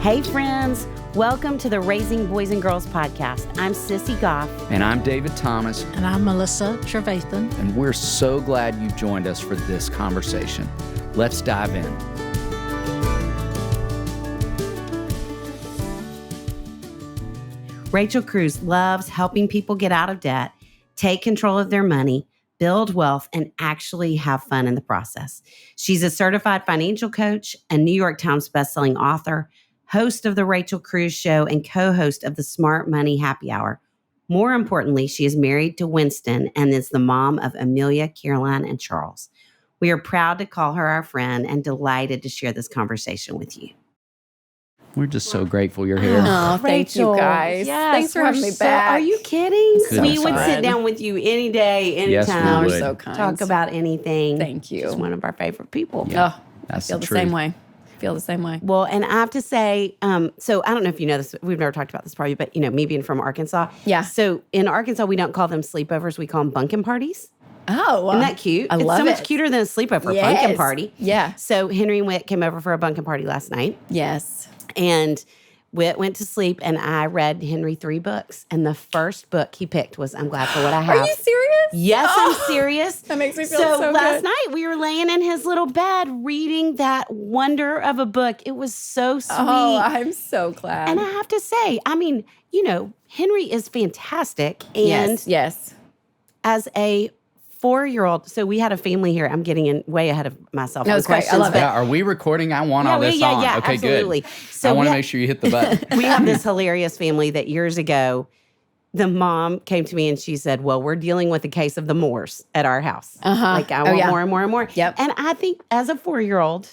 Hey friends, welcome to the Raising Boys and Girls podcast. I'm Sissy Goff. And I'm David Thomas. And I'm Melissa Trevathan. And we're so glad you've joined us for this conversation. Let's dive in. Rachel Cruze loves helping people get out of debt, take control of their money, build wealth, and actually have fun in the process. She's a certified financial coach, a New York Times bestselling author, host of The Rachel Cruze Show, and co-host of the Smart Money Happy Hour. More importantly, she is married to Winston and is the mom of Amelia, Caroline, and Charles. We are proud to call her our friend and delighted to share this conversation with you. We're just so grateful you're here. Oh, thank you guys. Yes, Thanks for having me back. Are you kidding? Couldn't We would fun. sit down with you any day, anytime. Yes, we You're would. so kind. Talk about anything. Thank you. She's one of our favorite people. Yeah. Oh, That's feel the the truth. same way. Feel the same way. Well, and I have to say, so I don't know if you know this. We've never talked about this probably, but me being from Arkansas. Yeah. So in Arkansas, we don't call them sleepovers. We call them bunkin' parties. Oh, Isn't that cute? I it's love so much it. cuter than a sleepover. Yes. Bunkin' party. Yeah. So Henry and Whit came over for a bunkin' party last night. Yes. And Whit went to sleep, and I read Henry 3 books. And the first book he picked was I'm Glad for What I Have. Are you serious? Yes, Oh, I'm serious. That makes me feel so last good. night we were laying in his little bed reading that wonder of a book. It was so sweet. Oh, I'm so glad. And I have to say, I mean, Henry is fantastic. And yes. as a 4-year-old, so we had a family here. I'm getting in way ahead of myself. No, on it's great. I questions, love but- Yeah, are we recording? I want all this on. Yeah, Okay, absolutely. good. So I want we to ha- make sure you hit the button. we have this hilarious family that years ago, the mom came to me and she said, well, we're dealing with a case of the Moors at our house. Uh-huh. Like, I want yeah. more and more and more. Yep. And I think as a 4-year-old,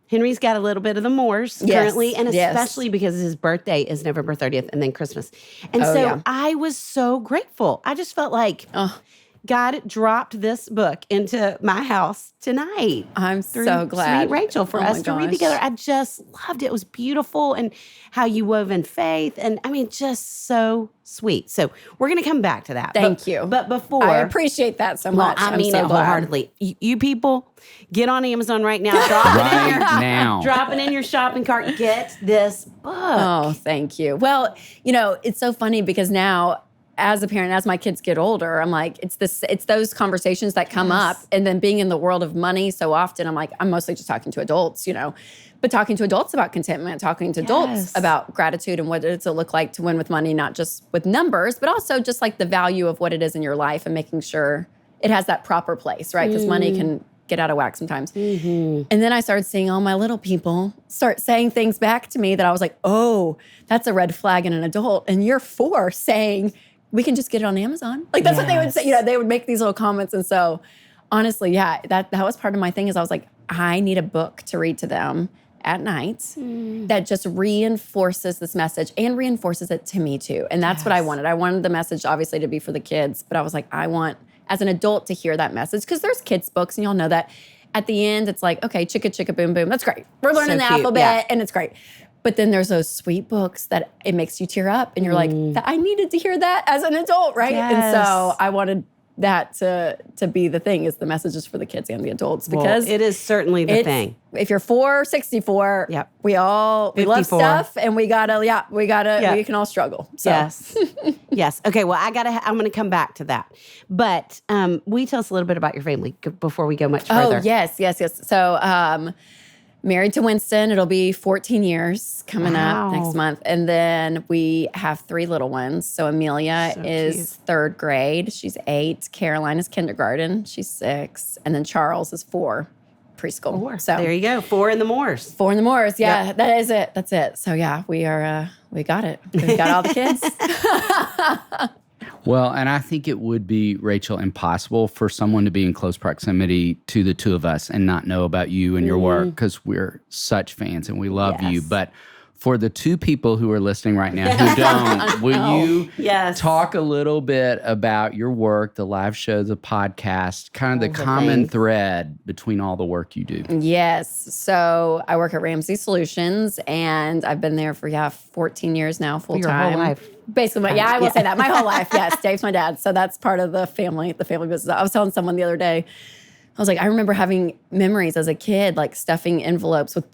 Henry's got a little bit of the Moors Yes. currently, and Yes. especially because his birthday is November 30th and then Christmas. And Oh, so yeah. I was so grateful. I just felt like Oh, God dropped this book into my house tonight. I'm Through so glad. Sweet Rachel for Oh us my to read gosh. together. I just loved it. It was beautiful and how you wove in faith. And I mean, just so sweet. So we're going to come back to that. Thank you. But before. I appreciate that so well, much. I I'm mean so it glad. wholeheartedly. You people, get on Amazon right now. Drop it in your, now. drop it in your shopping cart. Get this book. Oh, thank you. Well, it's so funny because now as a parent, as my kids get older, I'm like, it's those conversations that come up. And then being in the world of money so often, I'm like, I'm mostly just talking to adults, but talking to adults about contentment, talking to adults Yes. about gratitude and what does it look like to win with money, not just with numbers, but also just like the value of what it is in your life and making sure it has that proper place, right? Because money can get out of whack sometimes. And then I started seeing all my little people start saying things back to me that I was like, oh, that's a red flag in an adult. And you're 4 saying, we can just get it on Amazon. Like that's what they would say. They would make these little comments. And so honestly, yeah, that was part of my thing is I was like, I need a book to read to them at night that just reinforces this message and reinforces it to me too. And that's what I wanted. I wanted the message obviously to be for the kids, but I was like, I want as an adult to hear that message because there's kids books and y'all know that at the end it's like, okay, chicka chicka boom boom. That's great. We're learning So the cute, alphabet yeah. and it's great. But then there's those sweet books that it makes you tear up and you're like, I needed to hear that as an adult, right? And Yes. so I wanted that to be the thing is the messages for the kids and the adults because Well, it is certainly the thing. If you're 4, 64, Yep. we love 54. stuff and we can all struggle. So. Yes. Yes. Okay. Well, I'm going to come back to that. But will you tell us a little bit about your family before we go much further? Oh, yes. So married to Winston. It'll be 14 years coming Wow. up next month. And then we have 3 little ones. So Amelia So is 3rd grade. She's 8. Caroline is kindergarten. She's 6. And then Charles is 4, preschool. 4. So There you go. 4 in the Moors. 4 in the Moors. Yeah, Yep. that is it. That's it. So yeah, we are, we got it. We got all the kids. Well, and I think it would be, Rachel, impossible for someone to be in close proximity to the two of us and not know about you and your work because we're such fans and we love you. Yes. But for the 2 people who are listening right now who don't, will you Yes. talk a little bit about your work, the live show, the podcast, kind of the the common things. thread between all the work you do? Yes. So I work at Ramsey Solutions and I've been there for, 14 years now, full Your time. whole life. Basically, I will say that. My whole life, yes. Dave's my dad. So that's part of the family business. I was telling someone the other day, I was like, I remember having memories as a kid, like stuffing envelopes with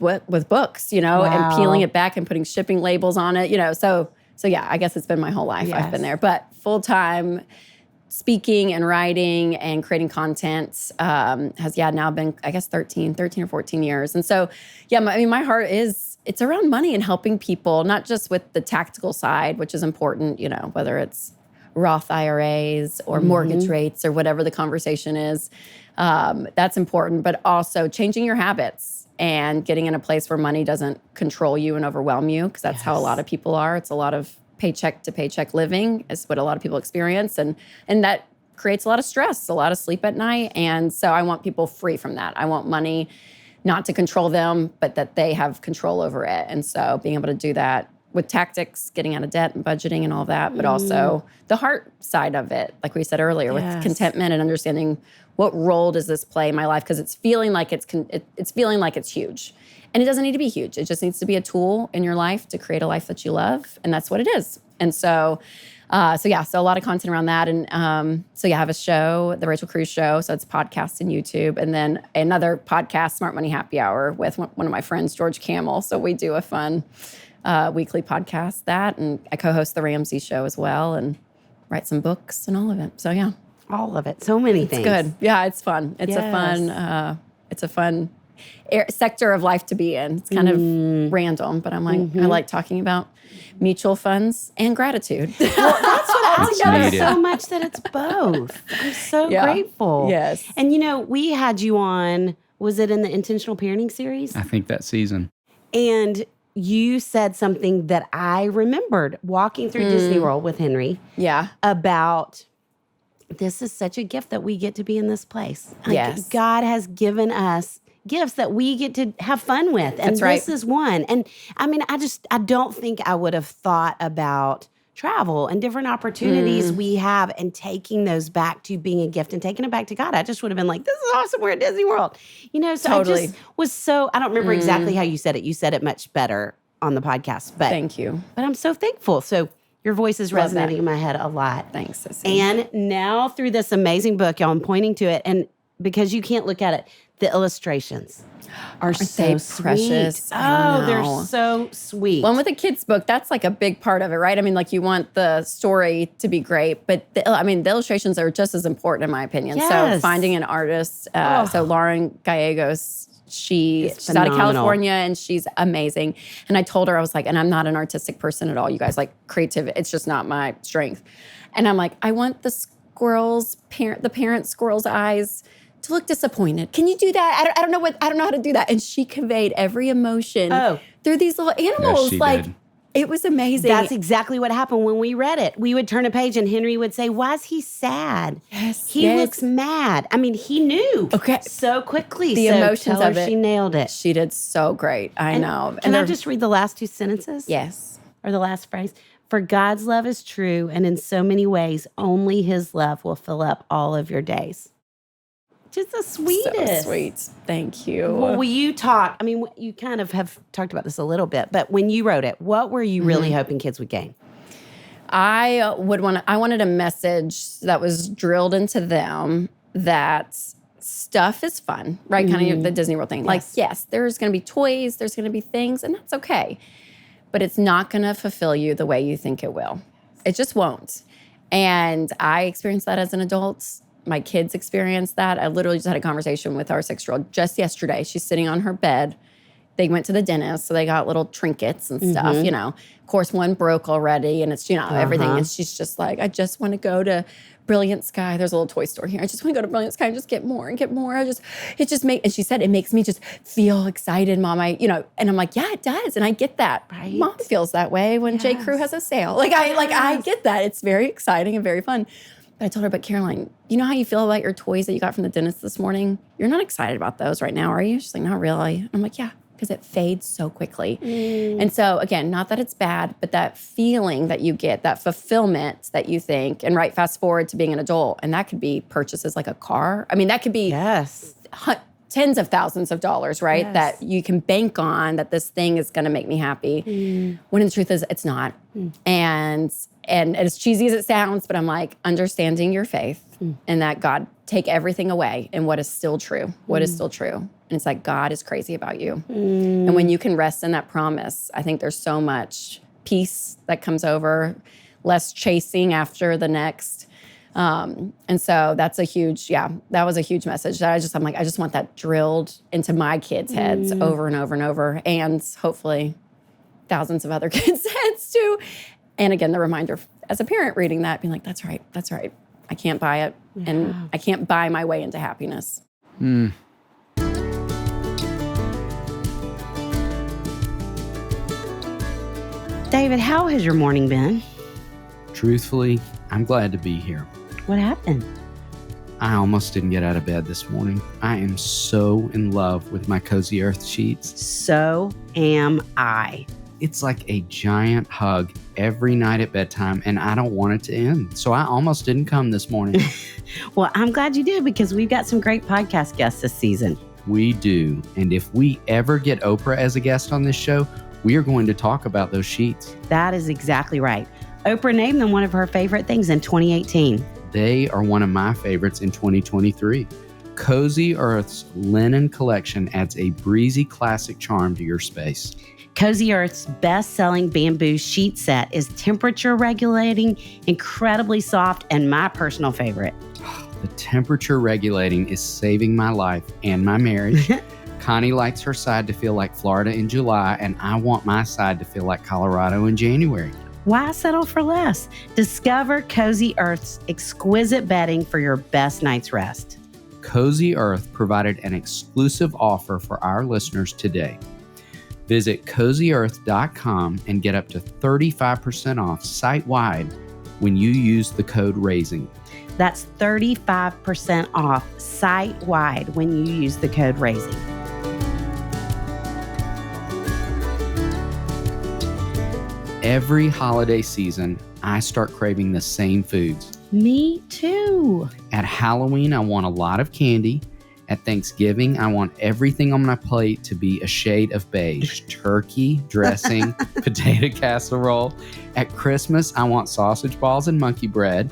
books, and peeling it back and putting shipping labels on it, So yeah, I guess it's been my whole life. Yes. I've been there. But full-time speaking and writing and creating content has now been, I guess, 13 or 14 years. And so, yeah, my heart it's around money and helping people, not just with the tactical side, which is important, whether it's Roth IRAs or mortgage rates or whatever the conversation is. That's important, but also changing your habits and getting in a place where money doesn't control you and overwhelm you, because that's how a lot of people are. It's a lot of paycheck to paycheck living is what a lot of people experience. And that creates a lot of stress, a lot of sleep at night. And so I want people free from that. I want money not to control them, but that they have control over it. And so being able to do that with tactics, getting out of debt and budgeting and all that, but also the heart side of it, like we said earlier, with contentment and understanding what role does this play in my life, because it's feeling like it's feeling like it's huge. And it doesn't need to be huge. It just needs to be a tool in your life to create a life that you love, and that's what it is. And so a lot of content around that. And I have a show, the Rachel Cruze Show. So it's podcast and YouTube. And then another podcast, Smart Money Happy Hour, with one of my friends, George Camel. So we do a fun weekly podcast and I co-host the Ramsey Show as well and write some books and all of it. So yeah. All of it. So many things. It's good. Yeah, it's fun. It's a fun sector of life to be in. It's kind of random, but I'm like, I like talking about mutual funds and gratitude. Well, that's what I love so much, that it's both. I'm so grateful. Yes. And we had you on, was it in the Intentional Parenting series? I think that season. And you said something that I remembered walking through Disney World with Henry. Yeah. About this is such a gift that we get to be in this place. Yes. God has given us gifts that we get to have fun with. And this is one. And I don't think I would have thought about travel and different opportunities we have and taking those back to being a gift and taking it back to God. I just would have been like, this is awesome. We're at Disney World. So totally. I just was I don't remember exactly how you said it. You said it much better on the podcast. But thank you. But I'm so thankful. So your voice is resonating in my head a lot. Thanks, Sissy. And now through this amazing book, y'all, I'm pointing to it. And because you can't look at it, the illustrations are so precious. Oh, they're so sweet. One with a kid's book, that's like a big part of it, right? I mean, like you want the story to be great, but the illustrations are just as important in my opinion. Yes. So finding an artist, so Lauren Gallegos, she's out of California and she's amazing. And I told her, I was like, and I'm not an artistic person at all. You guys, like creativity, it's just not my strength. And I'm like, I want the parent squirrel's eyes to look disappointed. Can you do that? I don't know how to do that. And she conveyed every emotion through these little animals. Did. It was amazing. That's exactly what happened when we read it. We would turn a page and Henry would say, why is he sad? Yes. He looks mad. I mean, he knew so quickly. The emotions of it. She nailed it. She did so great. I know. Can I just read the last two sentences? Yes. Or the last phrase? For God's love is true, and in so many ways, only his love will fill up all of your days. Just the sweetest. So sweet. Thank you. Well, will you talk? I mean, you kind of have talked about this a little bit, but when you wrote it, what were you really hoping kids would gain? I wanted a message that was drilled into them that stuff is fun, right? Kind of the Disney World thing. Yes. Like, yes, there's going to be toys, there's going to be things, and that's okay. But it's not going to fulfill you the way you think it will. It just won't. And I experienced that as an adult. My kids experienced that. I literally just had a conversation with our 6-year-old just yesterday. She's sitting on her bed. They went to the dentist, so they got little trinkets and stuff, Of course, one broke already, and it's, everything. And she's just like, I just want to go to Brilliant Sky. There's a little toy store here. I just want to go to Brilliant Sky and just get more and get more. And she said, it makes me just feel excited, Mom. And I'm like, yeah, it does. And I get that. Right. Mom feels that way when J. Crew has a sale. I get that. It's very exciting and very fun. But I told her, but Caroline, you know how you feel about your toys that you got from the dentist this morning? You're not excited about those right now, are you? She's like, not really. And I'm like, yeah, because it fades so quickly. And so, again, not that it's bad, but that feeling that you get, that fulfillment that you think, and fast forward to being an adult, and that could be purchases like a car. I mean, that could be tens of thousands of dollars, right? Yes. That you can bank on that this thing is going to make me happy. When the truth is it's not. And as cheesy as it sounds, but I'm like, understanding your faith and that God take everything away and what is still true, what is still true. And it's like, God is crazy about you. And when you can rest in that promise, I think there's so much peace that comes over, less chasing after the next. And so that's that was a huge message that I'm like, I just want that drilled into my kids' heads over and over and over, and hopefully thousands of other kids' heads too. And again, the reminder as a parent reading that, being like, that's right. I can't buy it. And I can't buy my way into happiness. David, how has your morning been? Truthfully, I'm glad to be here. What happened? I almost didn't get out of bed this morning. I am so in love with my Cozy Earth sheets. So am I. It's like a giant hug every night at bedtime, and I don't want it to end. So I almost didn't come this morning. Well, I'm glad you did, because we've got some great podcast guests this season. We do. And if we ever get Oprah as a guest on this show, we are going to talk about those sheets. That is exactly right. Oprah named them one of her favorite things in 2018. They are one of my favorites in 2023. Cozy Earth's linen collection adds a breezy classic charm to your space. Cozy Earth's best-selling bamboo sheet set is temperature regulating, incredibly soft, and my personal favorite. The temperature regulating is saving my life and my marriage. Connie likes her side to feel like Florida in July, and I want my side to feel like Colorado in January. Why settle for less? Discover Cozy Earth's exquisite bedding for your best night's rest. Cozy Earth provided an exclusive offer for our listeners today. Visit CozyEarth.com and get up to 35% off site-wide when you use the code RAISING. That's 35% off site-wide when you use the code RAISING. Every holiday season, I start craving the same foods. Me too. At Halloween, I want a lot of candy. At Thanksgiving, I want everything on my plate to be a shade of beige. Turkey, dressing, potato casserole. At Christmas, I want sausage balls and monkey bread.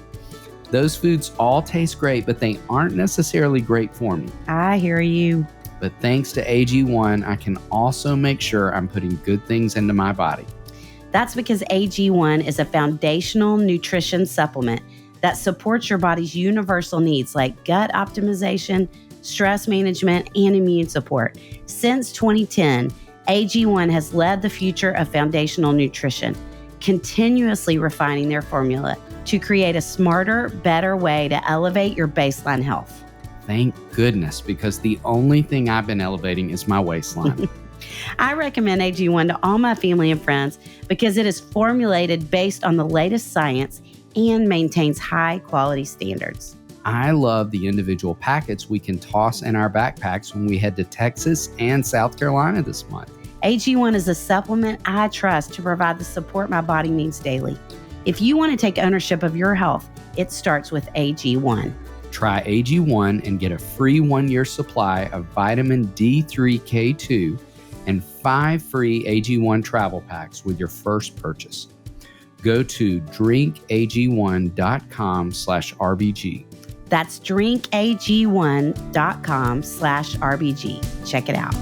Those foods all taste great, but they aren't necessarily great for me. I hear you. But thanks to AG1, I can also make sure I'm putting good things into my body. That's because AG1 is a foundational nutrition supplement that supports your body's universal needs like gut optimization, stress management, and immune support. Since 2010, AG1 has led the future of foundational nutrition, continuously refining their formula to create a smarter, better way to elevate your baseline health. Thank goodness, because the only thing I've been elevating is my waistline. I recommend AG1 to all my family and friends because it is formulated based on the latest science and maintains high quality standards. I love the individual packets we can toss in our backpacks when we head to Texas and South Carolina this month. AG1 is a supplement I trust to provide the support my body needs daily. If you want to take ownership of your health, it starts with AG1. Try AG1 and get a free 1-year supply of vitamin D3K2 and 5 free AG1 travel packs with your first purchase. Go to drinkag1.com/RBG. That's drinkag1.com/RBG. Check it out.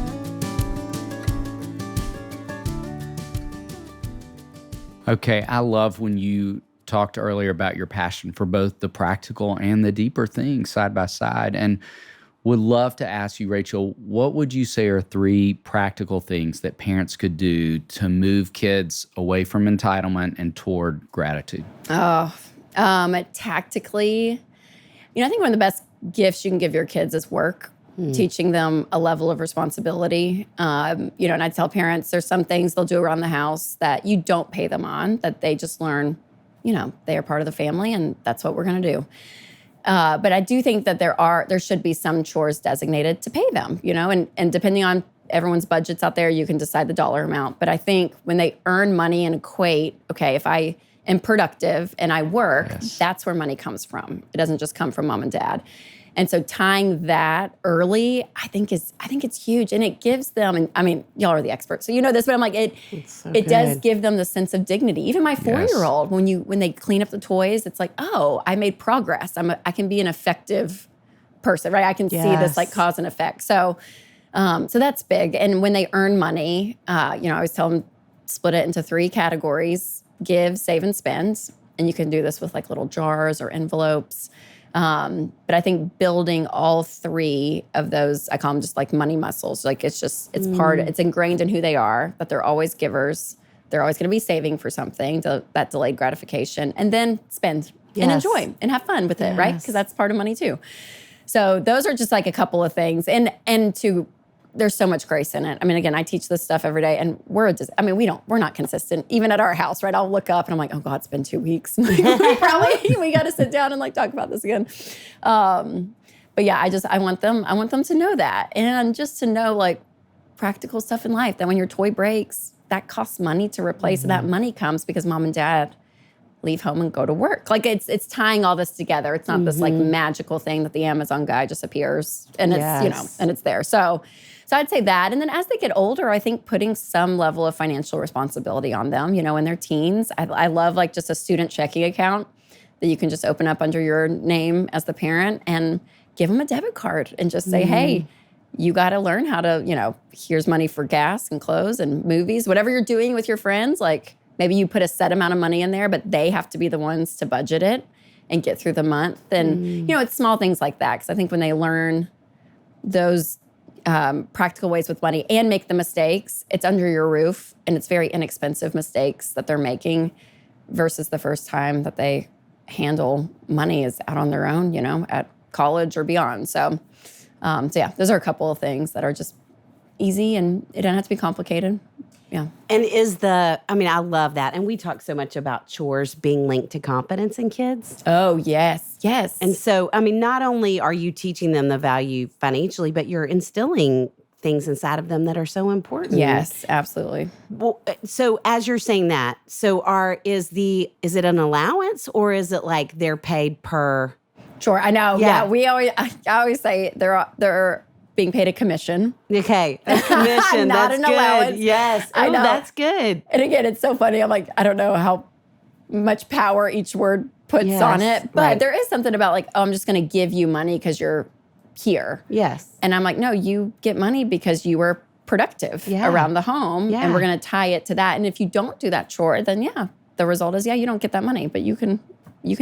Okay, I love when you talked earlier about your passion for both the practical and the deeper things side by side. And would love to ask you, Rachel, what would you say are 3 practical things that parents could do to move kids away from entitlement and toward gratitude? Tactically, I think one of the best gifts you can give your kids is work, teaching them a level of responsibility. And I tell parents there's some things they'll do around the house that you don't pay them on, that they just learn, they are part of the family and that's what we're going to do. But I do think that there should be some chores designated to pay them, and depending on everyone's budgets out there, you can decide the dollar amount. But I think when they earn money and equate, okay, if I am productive and I work, that's where money comes from. It doesn't just come from mom and dad. And so tying that early, I think it's huge. And it gives them, and I mean, y'all are the experts, so you know this, but I'm like, it does give them the sense of dignity. Even my 4-year-old, when they clean up the toys, it's like, oh, I made progress. I can be an effective person, right? I can see this like cause and effect. So that's big. And when they earn money, I always tell them, split it into 3 categories: give, save, and spend. And you can do this with like little jars or envelopes. But I think building all 3 of those, I call them just like money muscles. Like it's ingrained in who they are, that they're always givers. They're always going to be saving for something, that delayed gratification, and then spend and enjoy and have fun with it, right? Because that's part of money too. So those are just like a couple of things. And there's so much grace in it. I mean, again, I teach this stuff every day, and we're not consistent. Even at our house, right? I'll look up and I'm like, oh God, it's been 2 weeks. we got to sit down and like talk about this again. But yeah, I want them to know that, and just to know like practical stuff in life, that when your toy breaks, that costs money to replace, and that money comes because mom and dad leave home and go to work. Like it's tying all this together. It's not this like magical thing that the Amazon guy just appears and it's, and it's there. So I'd say that. And then as they get older, I think putting some level of financial responsibility on them, in their teens. I love like just a student checking account that you can just open up under your name as the parent and give them a debit card and just say, hey, you got to learn how to, here's money for gas and clothes and movies, whatever you're doing with your friends. Like maybe you put a set amount of money in there, but they have to be the ones to budget it and get through the month. And, it's small things like that. Because I think when they learn those practical ways with money and make the mistakes, it's under your roof, and it's very inexpensive mistakes that they're making versus the first time that they handle money is out on their own, at college or beyond. So yeah, those are a couple of things that are just easy, and it doesn't have to be complicated. Yeah. And I love that. And we talk so much about chores being linked to competence in kids. Oh, yes. Yes. And so, not only are you teaching them the value financially, but you're instilling things inside of them that are so important. Yes, absolutely. Well, so as you're saying that, is it an allowance, or is it like they're paid per? Sure, I know. Yeah, I always say they're being paid a commission. Okay, a commission. Not that's an good. allowance. Yes, I know. That's good. And again, it's so funny. I'm like, I don't know how much power each word puts on it, but there is something about like, oh, I'm just going to give you money because you're here. Yes, and I'm like, no, you get money because you were productive around the home, and we're going to tie it to that. And if you don't do that chore, then the result is you don't get that money, but you can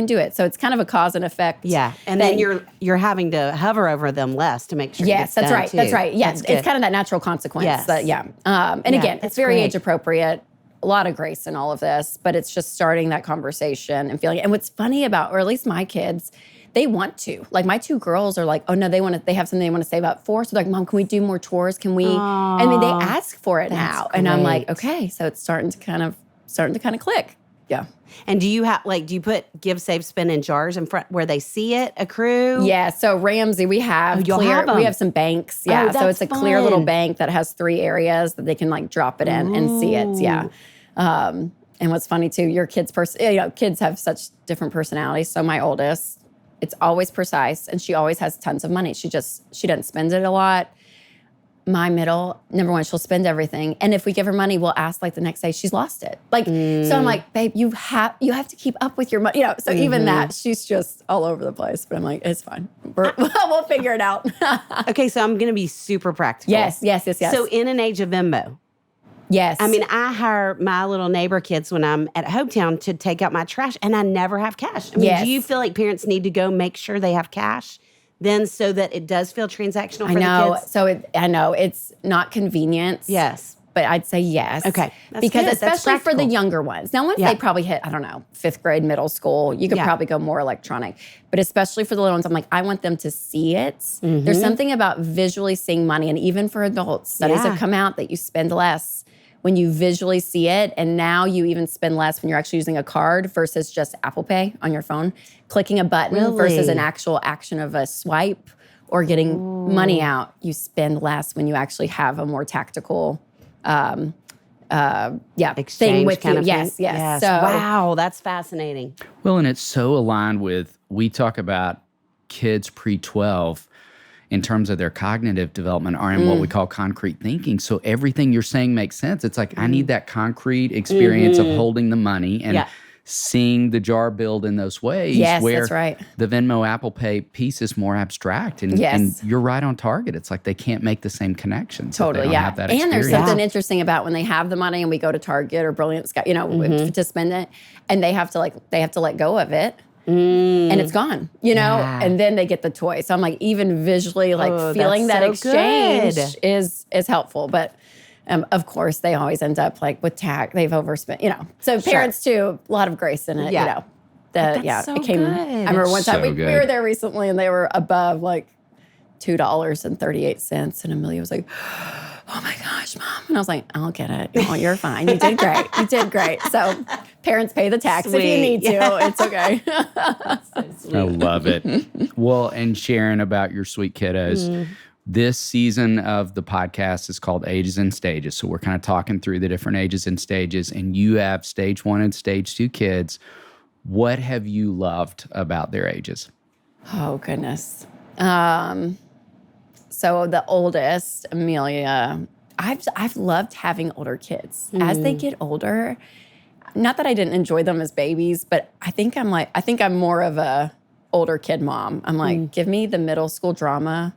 do it. So it's kind of a cause and effect. Yeah. And then you're having to hover over them less to make sure. Yes, that's right. Too. That's right. Yes. It's kind of that natural consequence. Yes. Again, it's very age appropriate. A lot of grace in all of this, but it's just starting that conversation and feeling. And what's funny about, or at least my kids, they want to. Like my 2 girls are like, oh no, they have something they want to save up for. So they're like, Mom, can we do more chores? Can we? Aww, they ask for it now. Great. And I'm like, okay, so it's starting to kind of click. Yeah. And do you put give, save, spend in jars in front where they see it accrue? Yeah. So Ramsey, we have we have some banks. Yeah. So it's a clear little bank that has 3 areas that they can like drop it in and see it. Yeah. And what's funny too, your kids' kids have such different personalities. So my oldest, it's always precise, and she always has tons of money. She doesn't spend it a lot. My middle, number one, she'll spend everything. And if we give her money, we'll ask like the next day she's lost it. Like, so I'm like, babe, you have to keep up with your money. So even that, she's just all over the place. But I'm like, it's fine. We'll figure it out. Okay, so I'm going to be super practical. Yes. So in an age of Venmo. Yes. I hire my little neighbor kids when I'm at Hometown to take out my trash, and I never have cash. Do you feel like parents need to go make sure they have cash? Then so that it does feel transactional for the kids? So I know it's not convenient. Yes. But I'd say yes. Okay. Because good. Especially for the younger ones. Now, once they probably hit, 5th grade, middle school, you could probably go more electronic. But especially for the little ones, I'm like, I want them to see it. Mm-hmm. There's something about visually seeing money. And even for adults, studies have come out that you spend less when you visually see it. And now you even spend less when you're actually using a card versus just Apple Pay on your phone. Clicking a button versus an actual action of a swipe or getting money out. You spend less when you actually have a more tactical exchange thing with kind you. Of yes. So, wow, that's fascinating. Well, and it's so aligned with, we talk about kids pre-12 in terms of their cognitive development are in what we call concrete thinking. So everything you're saying makes sense. It's like, I need that concrete experience of holding the money and seeing the jar build in those ways. Yes, where that's right. the Venmo, Apple Pay piece is more abstract. And, and you're right on target. It's like they can't make the same connections. Totally, have that and there's experience. something interesting about when they have the money and we go to Target or Brilliant Sky, to spend it, and they have to let go of it. And it's gone, and then they get the toy. So I'm like, even visually, feeling that exchange is helpful. But of course, they always end up like with tax. They've overspent, So parents too, a lot of grace in it, So it came. good. I remember one time we were there recently, and they were above like $2.38, and Amelia was like, "Oh my gosh, Mom!" And I was like, "I'll get it. Oh, you're fine. You did great. You did great." So, parents pay the tax if you need to. It's okay. I love it. Well, and sharing about your sweet kiddos. This season of the podcast is called Ages and Stages. So we're kind of talking through the different ages and stages. And you have stage 1 and stage 2 kids. What have you loved about their ages? Oh, goodness. So the oldest, Amelia, I've loved having older kids. As they get older, not that I didn't enjoy them as babies, but I think I'm more of a older kid mom. I'm like, give me the middle school drama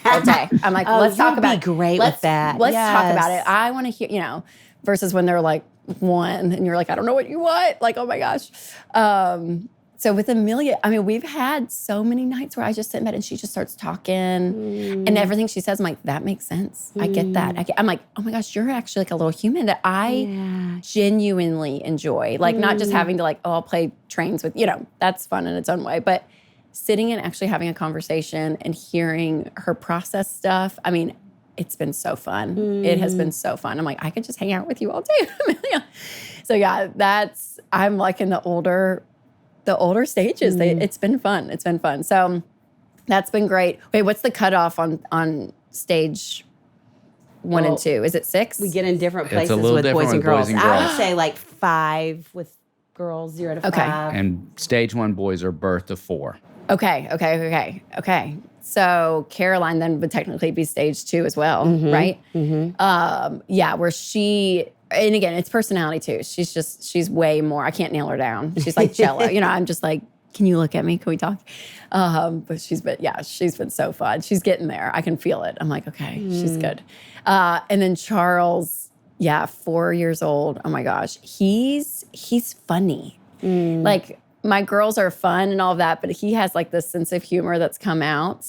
all day. I'm like, let's talk about it. Great with that. Let's talk about it. I want to hear, versus when they're like 1 and you're like, I don't know what you want. Like, oh my gosh. So with Amelia, I mean, we've had so many nights where I just sit in bed and she just starts talking and everything she says, I'm like, that makes sense. I get that. I'm like, oh my gosh, you're actually like a little human that I genuinely enjoy. Like not just having to like, I'll play trains with, that's fun in its own way, but sitting and actually having a conversation and hearing her process stuff. I mean, it's been so fun. It has been so fun. I'm like, I could just hang out with you all day, Amelia. So yeah, I'm like in the older stages. It's been fun. It's been fun. So that's been great. Wait, what's the cutoff on stage 1 and 2? Is it 6? We get in different places with boys and girls. I would say like 5 with girls, 0 to 5. And stage 1 boys are birth to 4. Okay. So Caroline then would technically be stage 2 as well, right? Where she, and again, it's personality too. She's way more, I can't nail her down. She's like jello. I'm just like, can you look at me? Can we talk? But she's been so fun. She's getting there. I can feel it. I'm like, okay, she's good. And then Charles, 4 years old. Oh my gosh. He's funny. Like, my girls are fun and all of that, but he has like this sense of humor that's come out.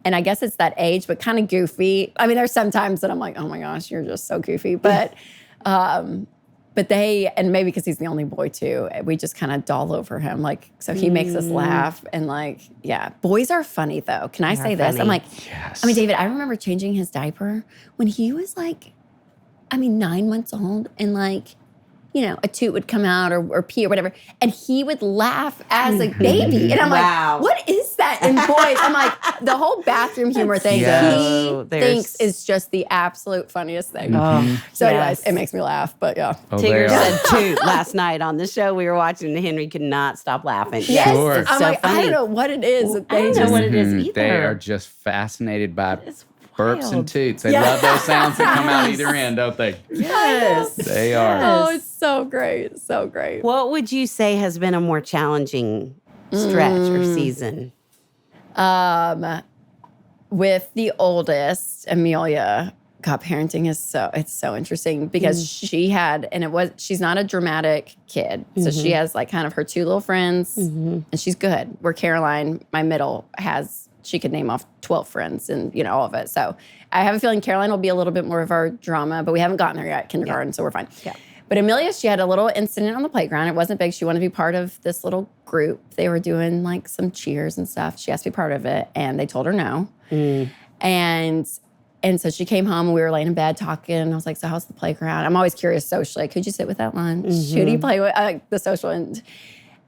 And I guess it's that age, but kind of goofy. I mean, there's some times that I'm like, oh my gosh, you're just so goofy. But and maybe because he's the only boy too, we just kind of doll over him. Like, so he makes us laugh. And like, boys are funny though. Can I say this? I'm like, yes. I mean, David, I remember changing his diaper when he was like, 9 months old, and like, a toot would come out or pee or whatever. And he would laugh as a baby. And I'm like, what is that in boys? I'm like, the whole bathroom humor thing he thinks is just the absolute funniest thing. So anyways, it makes me laugh, but yeah. Tigger said toot last night on the show we were watching, and Henry could not stop laughing. Yes. Sure. I'm like, I don't know what it is. I don't know what it is either. They are just fascinated by burps and toots. They love those sounds that come out either end, don't they? Yes. They are. Oh, it's so great. So great. What would you say has been a more challenging stretch or season? With the oldest, Amelia, God, parenting is so interesting because she's not a dramatic kid. So she has like kind of her 2 little friends and she's good. Where Caroline, my middle, she could name off 12 friends and, all of it. So I have a feeling Caroline will be a little bit more of our drama, but we haven't gotten there yet, kindergarten, so we're fine. Yeah. But Amelia, she had a little incident on the playground. It wasn't big. She wanted to be part of this little group. They were doing like some cheers and stuff. She asked to be part of it, and they told her no. And so she came home, and we were laying in bed talking. I was like, so how's the playground? I'm always curious socially. Could you sit with at lunch? Who do you play with? The social.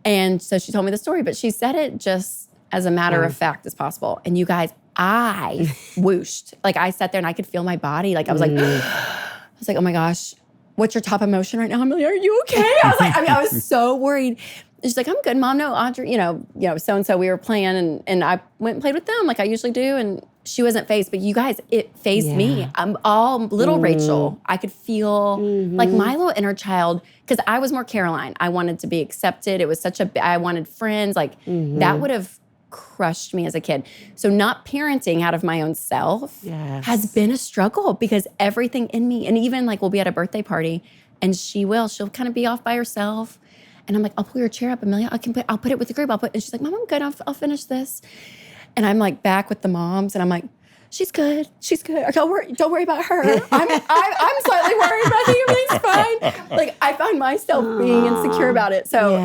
And so she told me the story, but she said it just as a matter of fact as possible. And you guys, I whooshed. Like, I sat there and I could feel my body. Like, I was like, oh my gosh, what's your top emotion right now, Amelia? Are you okay? I was like, I was so worried. And she's like, I'm good, Mom. No, Audrey, so-and-so, we were playing and I went and played with them like I usually do. And she wasn't phased, but you guys, it phased me. I'm all little Rachel. I could feel like my little inner child, because I was more Caroline. I wanted to be accepted. It was I wanted friends. Like that would have crushed me as a kid. So not parenting out of my own self has been a struggle, because everything in me, and even like we'll be at a birthday party and she'll kind of be off by herself. And I'm like, I'll pull your chair up, Amelia. I'll put it with the group. And she's like, Mom, I'm good. I'll finish this. And I'm like back with the moms, and I'm like, she's good. Don't worry about her. I'm slightly worried, but I think everything's fine. Like I find myself being insecure about it. So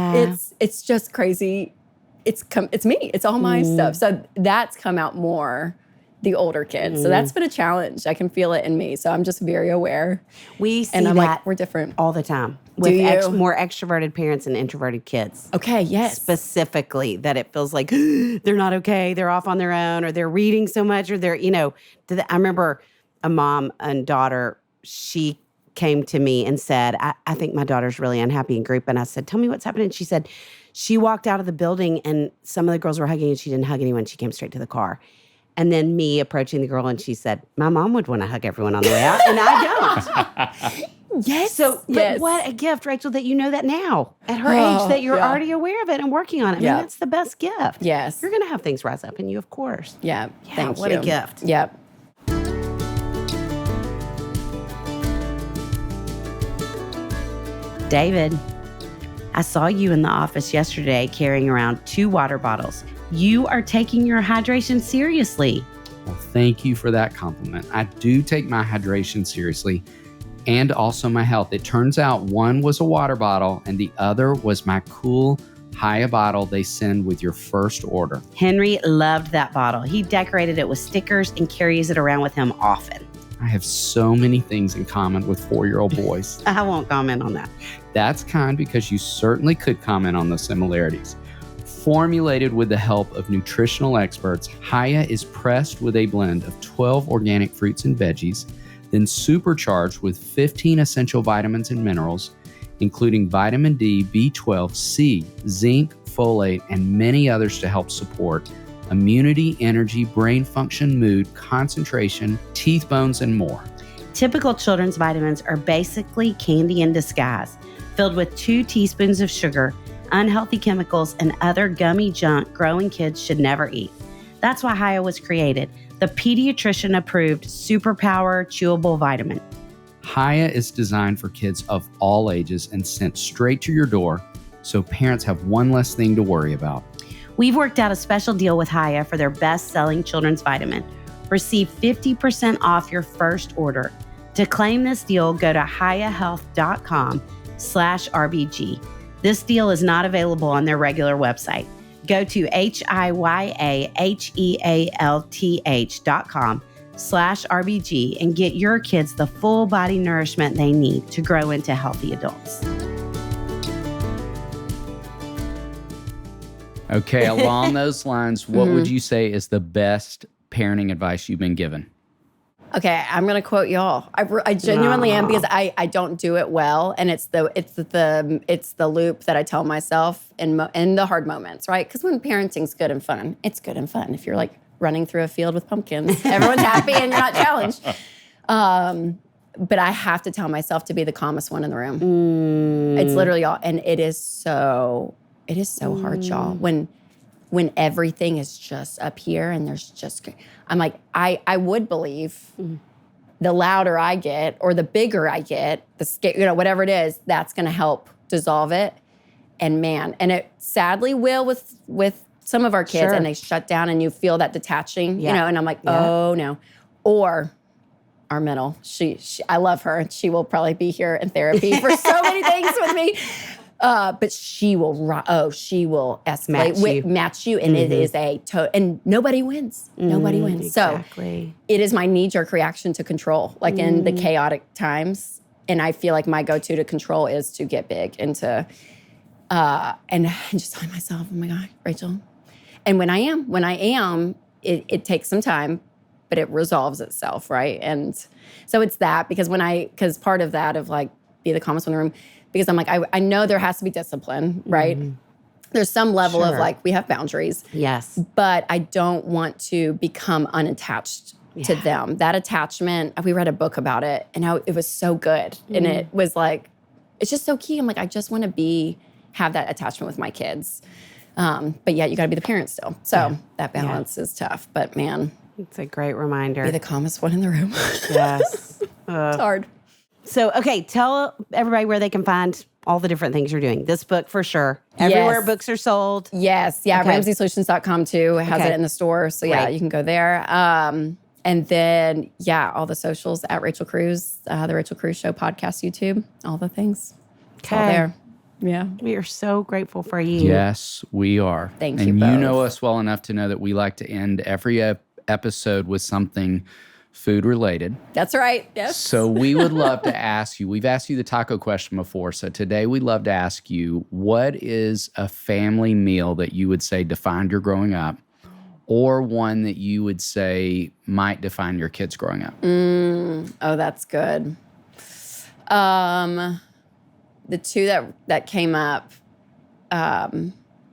it's just crazy. It's me. It's all my stuff. So that's come out more the older kids. So that's been a challenge. I can feel it in me. So I'm just very aware. We see and I'm that like, we're different all the time with more extroverted parents and introverted kids. Okay, yes. Specifically, that it feels like they're not okay, they're off on their own, or they're reading so much, or they're, I remember a mom and daughter, she came to me and said, I think my daughter's really unhappy in group. And I said, tell me what's happening. She said, she walked out of the building and some of the girls were hugging and she didn't hug anyone. She came straight to the car. And then me approaching the girl, and she said, my mom would want to hug everyone on the way out, and I don't. Yes. So, but what a gift, Rachel, that you know that now at her age, that you're already aware of it and working on it. I mean, that's the best gift. Yes. You're going to have things rise up in you, of course. Yeah. Thank what you. a gift. Yep. David, I saw you in the office yesterday carrying around 2 water bottles. You are taking your hydration seriously. Well, thank you for that compliment. I do take my hydration seriously, and also my health. It turns out one was a water bottle and the other was my cool Hiya bottle they send with your first order. Henry loved that bottle. He decorated it with stickers and carries it around with him often. I have so many things in common with 4-year-old boys. I won't comment on that. That's kind, because you certainly could comment on the similarities. Formulated with the help of nutritional experts, Hiya is pressed with a blend of 12 organic fruits and veggies, then supercharged with 15 essential vitamins and minerals, including vitamin D, B12, C, zinc, folate, and many others to help support immunity, energy, brain function, mood, concentration, teeth, bones, and more. Typical children's vitamins are basically candy in disguise, filled with 2 teaspoons of sugar, unhealthy chemicals, and other gummy junk growing kids should never eat. That's why Hiya was created, the pediatrician-approved superpower chewable vitamin. Hiya is designed for kids of all ages and sent straight to your door, so parents have one less thing to worry about. We've worked out a special deal with Hiya for their best-selling children's vitamin. Receive 50% off your first order. To claim this deal, go to hiyahealth.com/RBG. This deal is not available on their regular website. Go to hiyahealth.com/RBG and get your kids the full body nourishment they need to grow into healthy adults. Okay, along those lines, what would you say is the best parenting advice you've been given? Okay, I'm gonna quote y'all. I genuinely am, because I don't do it well, and it's the loop that I tell myself in the hard moments, right? Because when parenting's good and fun, it's good and fun. If you're like running through a field with pumpkins, everyone's happy and you're not challenged. But I have to tell myself to be the calmest one in the room. It's literally y'all, and it is so hard, y'all. When everything is just up here and there's just, I'm like, I would believe the louder I get or the bigger I get, whatever it is, that's going to help dissolve it. And man, and it sadly will with some of our kids, and they shut down and you feel that detaching, and I'm like, oh no. Or our middle, she I love her. And she will probably be here in therapy for so many things with me. But she will escalate, match you, and it is and nobody wins. Nobody wins. Exactly. So it is my knee-jerk reaction to control, like in the chaotic times. And I feel like my go-to to control is to get big and to, and just tell myself, oh my God, Rachel. And when I am, it takes some time, but it resolves itself, right? And so it's that, because part of that of like, be the calmest one in the room, because I'm like, I know there has to be discipline, right? There's some level of Sure. like, we have boundaries, Yes. but I don't want to become unattached to them. That attachment, we read a book about it and how it was so good. And it was like, it's just so key. I'm like, I just want to have that attachment with my kids. But yet you got to be the parent still. So that balance is tough, but man. It's a great reminder. Be the calmest one in the room. Yes. It's hard. So, okay, tell everybody where they can find all the different things you're doing. This book for sure. Everywhere Yes. books are sold. Yes. Yeah. Okay. RamseySolutions.com too. It has Okay. it in the store. So yeah, Great. you can go there. And then, all the socials at Rachel Cruze, the Rachel Cruze Show podcast, YouTube, all the things. It's all Okay. there. Yeah. We are so grateful for you. Yes, we are. Thank you And both. you know us well enough to know that we like to end every episode with something food related. That's right. Yes. So we would love to ask you, we've asked you the taco question before. So today we'd love to ask you, what is a family meal that you would say defined your growing up, or one that you would say might define your kids growing up? Oh, that's good. The two that came up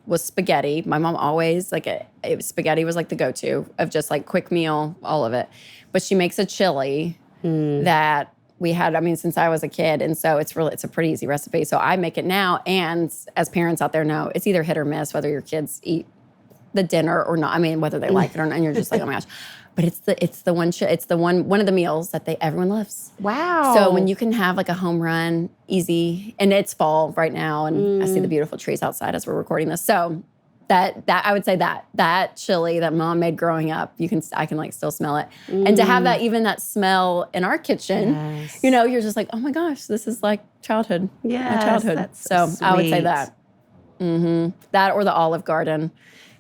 was spaghetti. My mom always spaghetti was like the go-to of just like quick meal, all of it. But she makes a chili that we had, since I was a kid. And so it's a pretty easy recipe. So I make it now. And as parents out there know, it's either hit or miss whether your kids eat the dinner or not. Whether they like it or not. And you're just like, oh my gosh. But it's one of the meals that everyone loves. Wow. So when you can have like a home run, easy, and it's fall right now, and I see the beautiful trees outside as we're recording this. So that I would say that chili that mom made growing up, I can like still smell it, and to have that smell in our kitchen, you're just like, oh my gosh, this is like childhood. Yes, my childhood. that's So I would say sweet. that. That or the Olive Garden.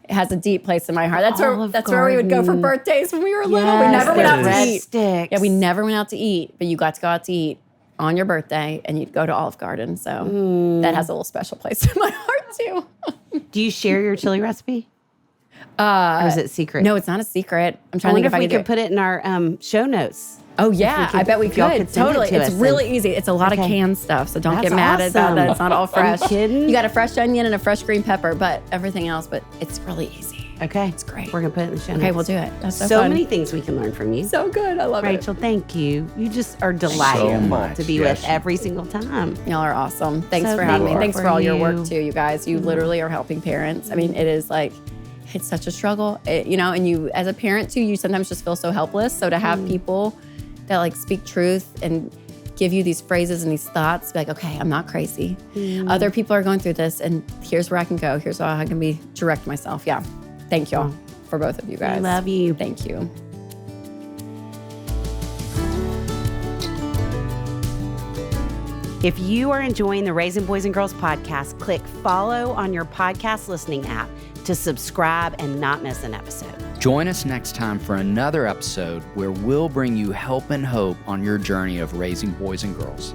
It has a deep place in my heart. That's where we would go for birthdays when we were little. We never went out to eat. Sticks. Yeah, we never went out to eat, but you got to go out to eat on your birthday, and you'd go to Olive Garden. So that has a little special place in my heart too. Do you share your chili recipe? Or is it secret? No, it's not a secret. I'm I trying to wonder think if we if I could put it in our show notes. Oh yeah, I bet we if y'all could. send it Totally. to It's us really and- easy. It's a lot Okay. of canned stuff, so don't That's get mad at that. awesome. That it's not all fresh. kidding? You got a fresh onion and a fresh green pepper, but everything else. But it's really easy. Okay. It's great. We're going to put it in the show notes. Okay, we'll do it. That's so So fun. many things we can learn from you. So good. I love Rachel, thank you. You just are delightful much. to be Yes, with you every single time. it. Y'all are awesome. Thanks So for having me. thankful Thanks for for all your you. work too, you guys. You literally are helping parents. It is like, it's such a struggle, and you as a parent too, you sometimes just feel so helpless. So to have people that like speak truth and give you these phrases and these thoughts, be like, okay, I'm not crazy. Other people are going through this, and here's where I can go. Here's how I can direct myself. Yeah. Thank y'all for both of you guys. I love you. Thank you. If you are enjoying the Raising Boys and Girls podcast, click follow on your podcast listening app to subscribe and not miss an episode. Join us next time for another episode where we'll bring you help and hope on your journey of raising boys and girls.